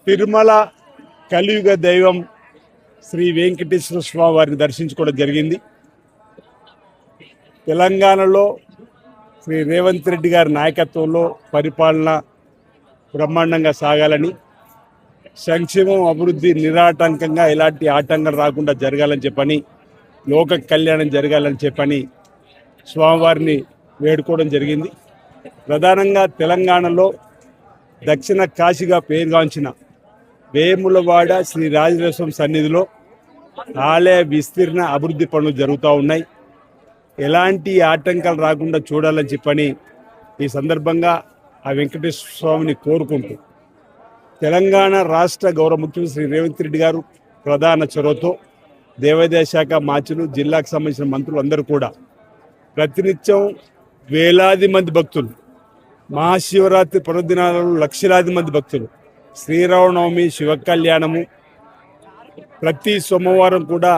తిరుమల కలియుగ దైవం శ్రీ వెంకటేశ్వర స్వామి వారిని దర్శించుకోవడం జరిగింది. తెలంగాణలో శ్రీ రేవంత్ రెడ్డి గారి నాయకత్వంలో పరిపాలన బ్రహ్మాండంగా సాగాలని, సంక్షేమం అభివృద్ధి నిరాటంకంగా ఎలాంటి ఆటంకం రాకుండా జరగాలని చెప్పని, లోక కళ్యాణం జరగాలని చెప్పని స్వామివారిని వేడుకోవడం జరిగింది. ప్రధానంగా తెలంగాణలో దక్షిణ కాశీగా పేరుగాంచిన వేములవాడ శ్రీ రాజరాజేశ్వర సన్నిధిలో ఆలయ విస్తీర్ణ అభివృద్ధి పనులు జరుగుతూ ఉన్నాయి. ఎలాంటి ఆటంకాలు రాకుండా చూడాలని చెప్పని ఈ సందర్భంగా ఆ వెంకటేశ్వర స్వామిని కోరుకుంటూ తెలంగాణ రాష్ట్ర గౌరవ ముఖ్యమంత్రి శ్రీ రేవంత్ రెడ్డి గారు ప్రధాన చొరవతో దేవాదాయ శాఖ మార్చులు, జిల్లాకు సంబంధించిన మంత్రులు అందరూ కూడా ప్రతినిత్యం వేలాది మంది భక్తులు, మహాశివరాత్రి పర్వదినాలలో లక్షలాది మంది భక్తులు, శ్రీరామనవమి, శివ కళ్యాణము, ప్రతి సోమవారం కూడా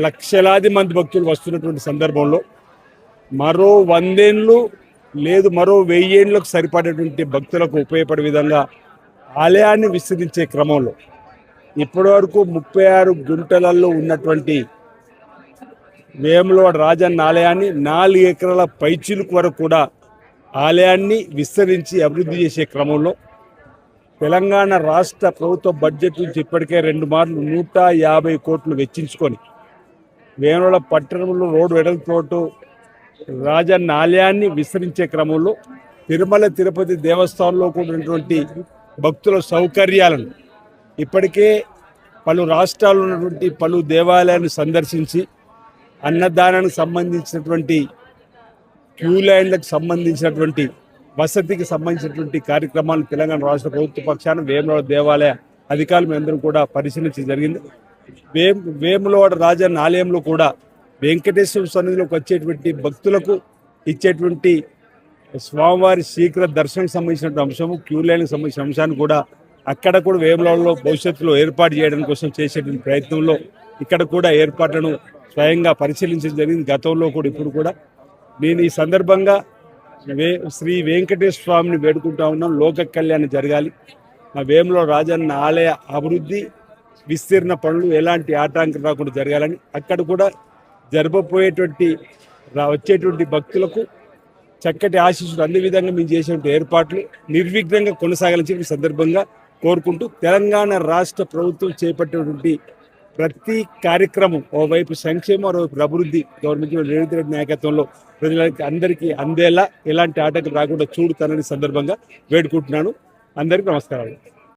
లక్షలాది మంది భక్తులు వస్తున్నటువంటి సందర్భంలో మరో 100 ఏళ్ళు లేదు మరో 1000 ఏళ్ళకు సరిపడేటువంటి భక్తులకు ఉపయోగపడే విధంగా ఆలయాన్ని విస్తరించే క్రమంలో ఇప్పటి వరకు 36 గుంటలలో ఉన్నటువంటి వేములవాడ రాజన్న ఆలయాన్ని 4 ఎకరాల పైచిలుకు వరకు కూడా ఆలయాన్ని విస్తరించి అభివృద్ధి చేసే క్రమంలో తెలంగాణ రాష్ట్ర ప్రభుత్వ బడ్జెట్ నుంచి ఇప్పటికే 2 మార్లు 150 కోట్లు వెచ్చించుకొని వేములవాడ పట్టణంలో రోడ్డు వెడల్పోటు రాజన్న ఆలయాన్ని విస్తరించే క్రమంలో తిరుమల తిరుపతి దేవస్థానంలో కూడినటువంటి భక్తుల సౌకర్యాలను ఇప్పటికే పలు రాష్ట్రాల్లో ఉన్నటువంటి పలు దేవాలయాలను సందర్శించి అన్నదానానికి సంబంధించినటువంటి క్యూ లైన్లకు సంబంధించినటువంటి వసతికి సంబంధించినటువంటి కార్యక్రమాలను తెలంగాణ రాష్ట్ర ప్రభుత్వ పక్షాన వేములవాడ దేవాలయ అధికారులు అందరూ కూడా పరిశీలించడం జరిగింది. వేములవాడ రాజన్న ఆలయంలో కూడా వెంకటేశ్వర సన్నిధిలోకి వచ్చేటువంటి భక్తులకు ఇచ్చేటువంటి స్వామివారి శీఘ్ర దర్శనం సంబంధించినటువంటి అంశము, క్యూ లైన్కి సంబంధించిన అంశాన్ని కూడా అక్కడ కూడా వేములవాడలో భవిష్యత్తులో ఏర్పాటు చేయడం కోసం చేసేటువంటి ప్రయత్నంలో ఇక్కడ కూడా ఏర్పాట్లను స్వయంగా పరిశీలించడం జరిగింది. గతంలో కూడా ఇప్పుడు కూడా నేను ఈ సందర్భంగా శ్రీ వెంకటేశ్వర స్వామిని వేడుకుంటా ఉన్నాం. లోక కళ్యాణం జరగాలి. మా వేములవాడ రాజన్న ఆలయ అభివృద్ధి విస్తీర్ణ పనులు ఎలాంటి ఆటంకం రాకుండా జరగాలని, అక్కడ కూడా జరపబోయేటువంటి వచ్చేటువంటి భక్తులకు చక్కటి ఆశీస్సులు అన్ని విధంగా మేము చేసేటువంటి ఏర్పాట్లు నిర్విఘ్నంగా కొనసాగాలని చెప్పి సందర్భంగా కోరుకుంటూ తెలంగాణ రాష్ట్ర ప్రభుత్వం చేపట్టేటువంటి ప్రతి కార్యక్రమం ఓవైపు సంక్షేమం, మరోవైపు అభివృద్ధి గవర్నమెంట్ రేవంత్ రెడ్డి నాయకత్వంలో ప్రజలకి అందరికీ అందేలా ఎలాంటి ఆటంకం రాకుండా చూడుతానని సందర్భంగా వేడుకుంటున్నాను. అందరికీ నమస్కారాలు.